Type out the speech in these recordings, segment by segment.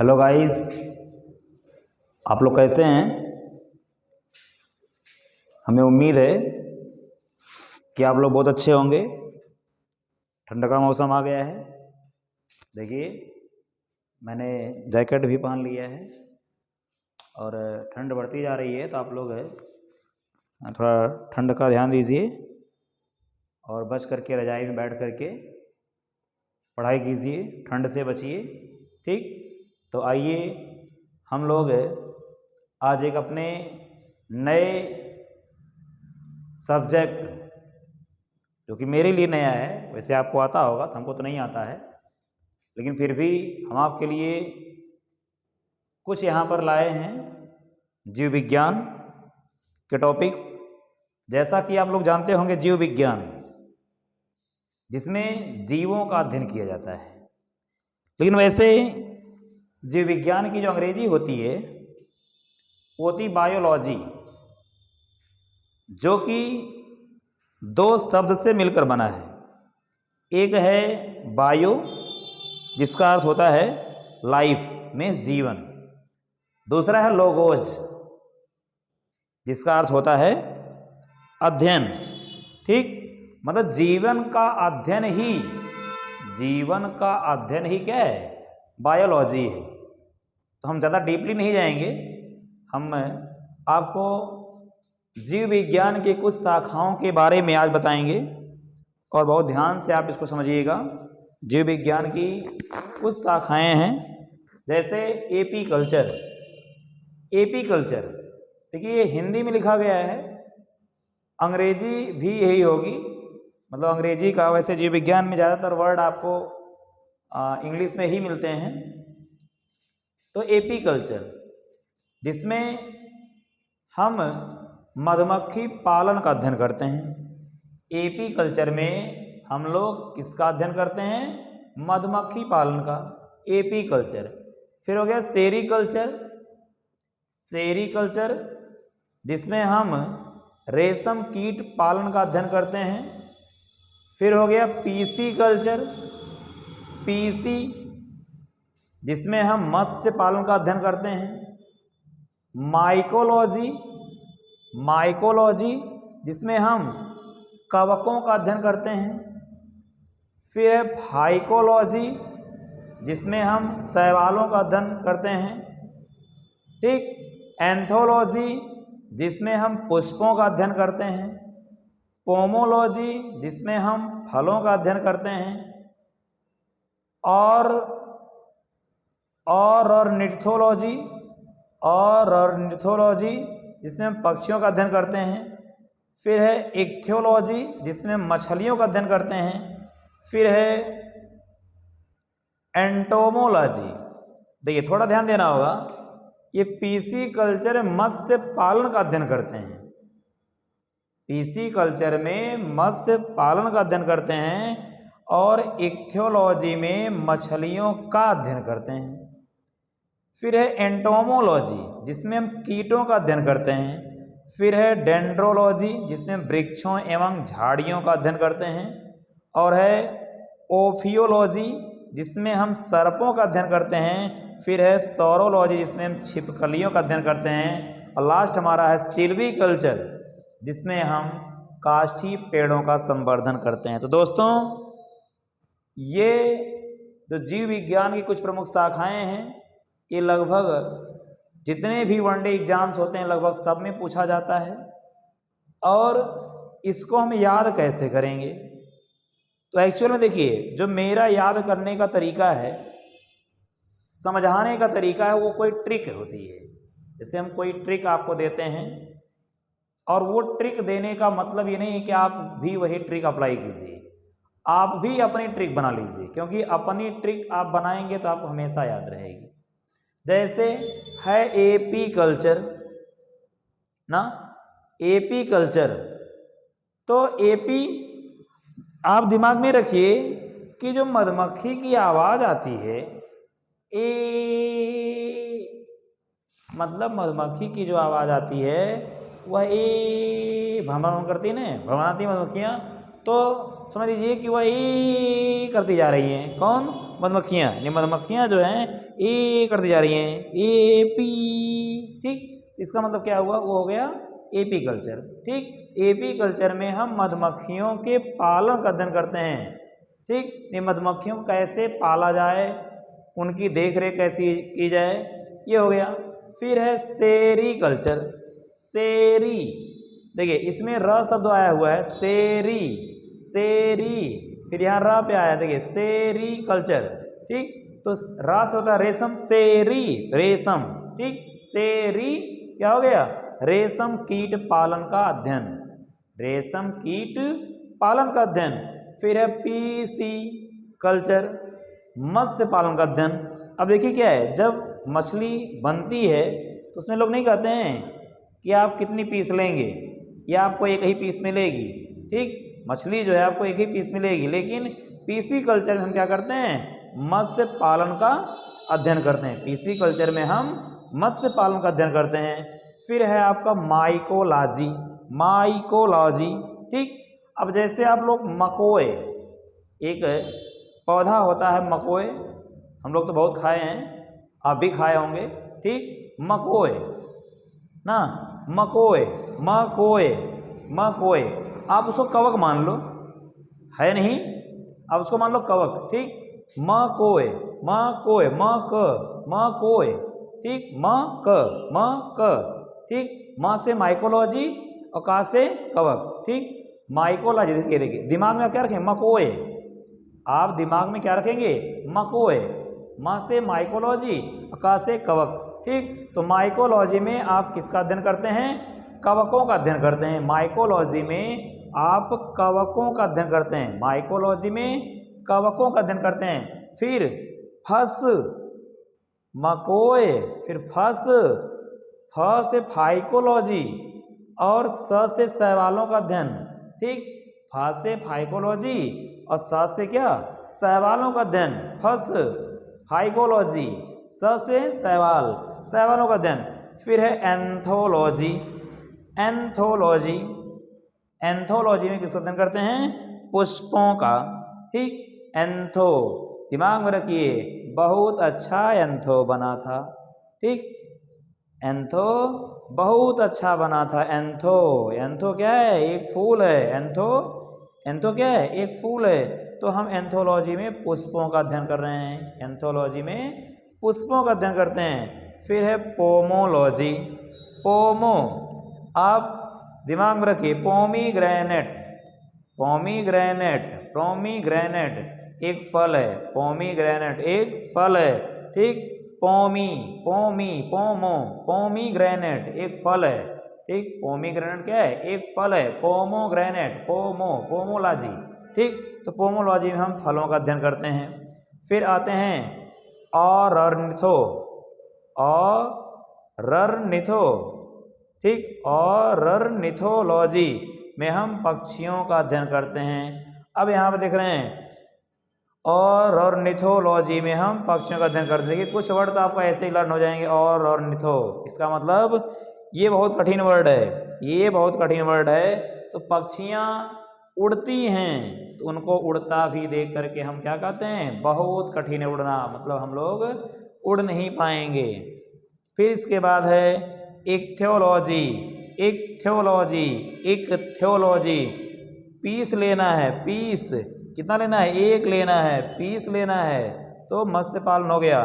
Hello guys, आप लोग कैसे हैं। हमें उम्मीद है कि आप लोग बहुत अच्छे होंगे। ठंड का मौसम आ गया है। देखिए, मैंने जैकेट भी पहन लिया है और ठंड बढ़ती जा रही है, तो आप लोग थोड़ा ठंड का ध्यान दीजिए और बच करके रजाई में बैठ करके पढ़ाई कीजिए, ठंड से बचिए। ठीक, तो आइए हम लोग आज एक अपने नए सब्जेक्ट, जो कि मेरे लिए नया है, वैसे आपको आता होगा तो हमको तो नहीं आता है, लेकिन फिर भी हम आपके लिए कुछ यहाँ पर लाए हैं जीव विज्ञान के टॉपिक्स। जैसा कि आप लोग जानते होंगे, जीव विज्ञान जिसमें जीवों का अध्ययन किया जाता है, लेकिन वैसे जीव विज्ञान की जो अंग्रेजी होती है वो होती बायोलॉजी, जो कि दो शब्द से मिलकर बना है। एक है बायो, जिसका अर्थ होता है लाइफ में जीवन। दूसरा है लोगोज, जिसका अर्थ होता है अध्ययन। ठीक, मतलब जीवन का अध्ययन ही क्या है, बायोलॉजी है। तो हम ज़्यादा डीपली नहीं जाएंगे, हम आपको जीव विज्ञान के कुछ शाखाओं के बारे में आज बताएंगे और बहुत ध्यान से आप इसको समझिएगा। जीव विज्ञान की कुछ शाखाएं हैं, जैसे एपी कल्चर। देखिए, ये हिंदी में लिखा गया है, अंग्रेजी भी यही होगी, मतलब अंग्रेजी का। वैसे जीव विज्ञान में ज़्यादातर वर्ड आपको इंग्लिश में ही मिलते हैं। तो एपी कल्चर, जिसमें हम मधुमक्खी पालन का अध्ययन करते हैं। एपी कल्चर में हम लोग किसका अध्ययन करते हैं, मधुमक्खी पालन का, एपी कल्चर। फिर हो गया सेरीकल्चर, जिसमें हम रेशम कीट पालन का अध्ययन करते हैं। फिर हो गया पीसी कल्चर, जिसमें हम मत्स्य पालन का अध्ययन करते हैं। माइकोलॉजी, जिसमें हम कवकों का अध्ययन करते हैं। फिर है फाइकोलॉजी, जिसमें हम शैवालों का अध्ययन करते हैं। ठीक, एंथोलॉजी, जिसमें हम पुष्पों का अध्ययन करते हैं। पोमोलॉजी, जिसमें हम फलों का अध्ययन करते हैं। और ऑर्निथोलॉजी, जिसमें हम पक्षियों का अध्ययन करते हैं। फिर है इक्थियोलॉजी, जिसमें मछलियों का अध्ययन करते हैं। फिर है एंटोमोलॉजी। देखिए, थोड़ा ध्यान देना होगा, ये पीसी कल्चर मत्स्य पालन का अध्ययन करते हैं। पीसी कल्चर में मत्स्य पालन का अध्ययन करते हैं और इक्थियोलॉजी में मछलियों का अध्ययन करते हैं। फिर है एंटोमोलॉजी, जिसमें हम कीटों का अध्ययन करते हैं। फिर है डेंड्रोलॉजी, जिसमें वृक्षों एवं झाड़ियों का अध्ययन करते हैं। और है ओफियोलॉजी, जिसमें हम सर्पों का अध्ययन करते हैं। फिर है सौरोलॉजी, जिसमें हम छिपकलियों का अध्ययन करते हैं। और लास्ट हमारा है सिल्वीकल्चर, जिसमें हम काष्ठीय पेड़ों का संवर्धन करते हैं। तो दोस्तों, ये जो जीव विज्ञान की कुछ प्रमुख शाखाएं हैं, ये लगभग जितने भी वनडे एग्जाम्स होते हैं लगभग सब में पूछा जाता है। और इसको हम याद कैसे करेंगे, तो एक्चुअल में देखिए, जो मेरा याद करने का तरीका है, समझाने का तरीका है, वो कोई ट्रिक होती है। जैसे हम कोई ट्रिक आपको देते हैं, और वो ट्रिक देने का मतलब ये नहीं है कि आप भी वही ट्रिक अप्लाई कीजिए, आप भी अपनी ट्रिक बना लीजिए, क्योंकि अपनी ट्रिक आप बनाएंगे तो आपको हमेशा याद रहेगी। जैसे है एपी कल्चर ना, एपी कल्चर, तो एपी आप दिमाग में रखिए कि जो मधुमक्खी की आवाज आती है, ए, मतलब मधुमक्खी की जो आवाज आती है वह ए भ्रमण करती है ना, भ्रमणाती मधुमक्खियाँ, तो समझ लीजिए कि वह ए करती जा रही हैं। कौन, मधुमक्खियाँ। ये मधुमक्खियाँ जो हैं ए करती जा रही हैं, ए पी, ठीक। इसका मतलब क्या हुआ, वो हो गया एपी कल्चर, ठीक। एपी कल्चर में हम मधुमक्खियों के पालन का अध्ययन करते हैं, ठीक। ये मधुमक्खियों को कैसे पाला जाए, उनकी देख रेख कैसी की जाए, ये हो गया। फिर है सेरी कल्चर, सेरी, देखिए इसमें र शब्द आया हुआ है, सेरी, सेरी, फिर यहाँ र पे आया, देखिए सेरी कल्चर, ठीक। तो र से होता है रेशम, सेरी रेशम, ठीक। सेरी क्या हो गया, रेशम कीट पालन का अध्ययन, रेशम कीट पालन का अध्ययन। फिर है पीसी कल्चर, मत्स्य पालन का अध्ययन। अब देखिए क्या है, जब मछली बनती है तो उसमें लोग नहीं कहते हैं कि आप कितनी पीस लेंगे या आपको एक ही पीस मिलेगी, ठीक। मछली जो है आपको एक ही पीस मिलेगी, लेकिन पीसी कल्चर में हम क्या करते हैं, मत्स्य पालन का अध्ययन करते हैं। पीसी कल्चर में हम मत्स्य पालन का अध्ययन करते हैं। फिर है आपका माइकोलॉजी, माइकोलॉजी, ठीक। अब जैसे आप लोग मकोए, एक पौधा होता है मकोए, हम लोग तो बहुत खाए हैं, आप भी खाए होंगे, ठीक। मकोए ना, मकोए, मकोए, मकोए, आप उसको कवक मान लो, है नहीं, आप उसको मान लो कवक, ठीक। मकोए, मकोए, मकोए, ठीक। म क, ठीक। माँ से माइकोलॉजी और का से कवक, ठीक। माइकोलॉजी, देखिए दिमाग में आप क्या रखें, मकोए, आप दिमाग में क्या रखेंगे, मकोए, माँ से माइकोलॉजी और का से कवक, ठीक। तो माइकोलॉजी में आप किसका अध्ययन करते हैं, कवकों का अध्ययन करते हैं। माइकोलॉजी में आप कवकों का अध्ययन करते हैं, माइकोलॉजी में कवकों का अध्ययन करते हैं। फिर फस, मकोए, फिर फस, फ से फाइकोलॉजी और स से शैवालों का अध्ययन, ठीक। फ से फाइकोलॉजी और स से क्या, शैवालों का अध्ययन, फस फाइकोलॉजी, स से शैवाल, शैवालों का अध्ययन। फिर है एंथोलॉजी, एंथोलॉजी, एंथोलॉजी में किसका अध्ययन करते हैं, पुष्पों का, ठीक। एंथो, दिमाग में रखिए, बहुत अच्छा एंथो बना था, ठीक। एंथो बहुत अच्छा बना था, एंथो, एंथो क्या है, एक फूल है, एंथो, एंथो क्या है, एक फूल है। तो हम एंथोलॉजी में पुष्पों का अध्ययन कर रहे हैं, एंथोलॉजी में पुष्पों का अध्ययन करते हैं। फिर है पोमोलॉजी, पोमो, आप दिमाग में रखिए, पोमीग्रेनेट, पोमीग्रेनेट, पोमीग्रेनेट एक फल है, पोमीग्रेनेट एक फल है, ठीक। पोमी, पोमी, पोमो, पोमीग्रेनेट एक फल है, ठीक। पोमीग्रेनेट क्या है, एक फल है, पोमोग्रेनेट, पोमो, पोमोलॉजी, ठीक। तो पोमोलॉजी में हम फलों का अध्ययन करते हैं। फिर आते हैं ऑरनिथो, ऑरनिथो, ठीक। ऑरनिथोलॉजी में हम पक्षियों का अध्ययन करते हैं। अब यहाँ पे देख रहे हैं, ऑरनिथोलॉजी में हम पक्षियों का अध्ययन करते हैं। कुछ वर्ड तो आपको ऐसे ही लर्न हो जाएंगे, ऑरनिथो, इसका मतलब ये बहुत कठिन वर्ड है, ये बहुत कठिन वर्ड है। तो पक्षियाँ उड़ती हैं, तो उनको उड़ता भी देख करके हम क्या कहते हैं, बहुत कठिन है उड़ना, मतलब हम लोग उड़ नहीं पाएंगे। फिर इसके बाद है इक्थियोलॉजी, इक्थियोलॉजी, इक्थियोलॉजी, पीस लेना है, पीस कितना लेना है, एक लेना है, पीस लेना है, तो मत्स्य पालन हो गया।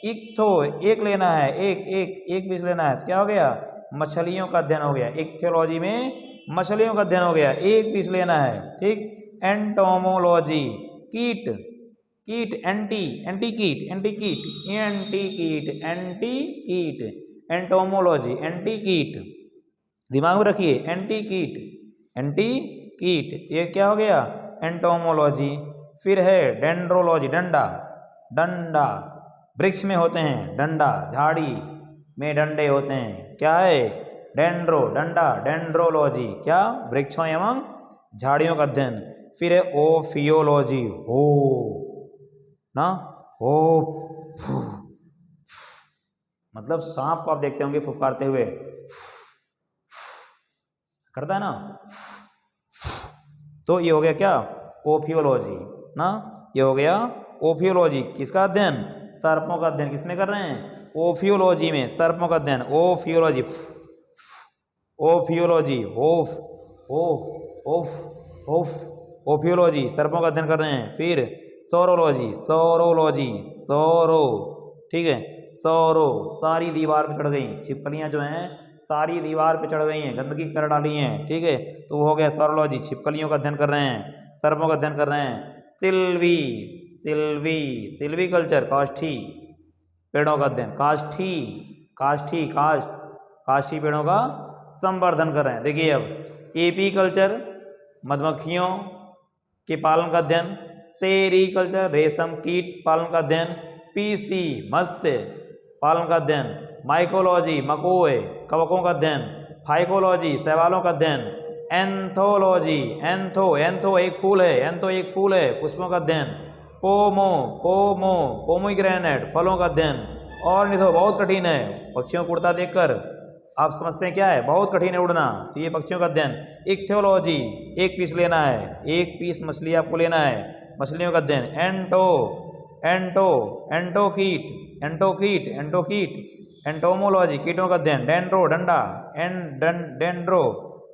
इक्थो एक लेना है, एक पीस लेना है, तो क्या हो गया, मछलियों का अध्ययन हो गया। इक्थियोलॉजी में मछलियों का अध्ययन हो गया, एक पीस लेना है, ठीक। एंटोमोलॉजी, कीट, कीट, एंटी, एंटी कीट, एंटी कीट, एंटी कीट, एंटी कीट, एंटोमोलॉजी एंटी कीट, दिमाग में रखिए, एंटी कीट, एंटी कीट, ये क्या हो गया, एंटोमोलॉजी। फिर है डेंड्रोलॉजी, डंडा, डंडा वृक्ष में होते हैं, डंडा झाड़ी में डंडे होते हैं, क्या है, डेंड्रो, डंडा, डेंड्रोलॉजी, क्या, वृक्षों एवं झाड़ियों का अध्ययन। फिर है ओफियोलॉजी, हो ना, ओ मतलब सांप को आप देखते होंगे फुफकारते हुए, करता है ना, तो ये हो गया क्या, ओफियोलॉजी ना, ये हो गया ओफियोलॉजी, किसका अध्ययन, सर्पों का अध्ययन किसमें कर रहे हैं? ओफियोलॉजी में, सर्पों का अध्ययन, ओफियोलॉजी, ओफियोलॉजी, ओफ ओफ ओफ ओफ ओफियोलॉजी, सर्पों का अध्ययन कर रहे हैं। फिर सोरोलॉजी, सोरोलॉजी, सोरो, ठीक है, सोरो, सारी दीवार पे चढ़ गई, छिपकलियां जो हैं सारी दीवार पे चढ़ गई हैं, गंदगी कर डाली हैं, ठीक है, तो वो हो गया सोरोलॉजी, छिपकलियों का अध्ययन कर रहे हैं, सर्पों का अध्ययन कर रहे हैं। सिल्वी, सिल्वी, सिल्वी कल्चर, काष्ठी पेड़ों का अध्ययन, काष्ठी, काष्ठी, काष्ठी पेड़ों का संवर्धन कर रहे हैं। देखिए अब एपी कल्चर, मधुमक्खियों के पालन का अध्ययन, सेरीकल्चर, रेशम कीट पालन का अध्ययन, पीसी, मत्स्य पालन का अध्ययन, माइकोलॉजी, मकोए कवकों का अध्ययन, फाइकोलॉजी, शैवालों का अध्ययन, एंथोलॉजी, एंथो एक फूल है, एंथो एक फूल है, पुष्पों का अध्ययन, पोमोग्रेनेट फलों का अध्ययन। और नहीं तो बहुत कठिन है, पक्षियों को उड़ता देखकर आप समझते हैं क्या है, बहुत कठिन है उड़ना, तो ये पक्षियों का अध्ययन। इक्थियोलॉजी, एक पीस लेना है, एक पीस मछली आपको लेना है, मछलियों का अध्ययन। एंटोकीट, एंटोमोलॉजी, कीटों का अध्ययन। डेंड्रो, डंडा, डेंड्रो,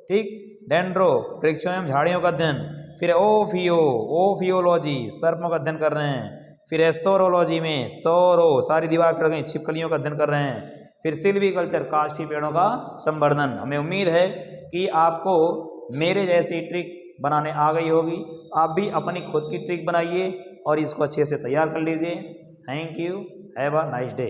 ठीक, डेंड्रो, वृक्षों एवं झाड़ियों का अध्ययन। फिर ओफियोलॉजी, सर्पों का अध्ययन कर रहे हैं। फिर सोरोलॉजी में सोरो, सारी दीवार चढ़ गई, छिपकलियों का अध्ययन कर रहे हैं। फिर सिल्वीकल्चर, काष्ठी पेड़ों का संवर्धन। हमें उम्मीद है कि आपको मेरे जैसी ट्रिक बनाने आ गई होगी। आप भी अपनी खुद की ट्रिक बनाइए और इसको अच्छे से तैयार कर लीजिए। Thank you, have a nice day.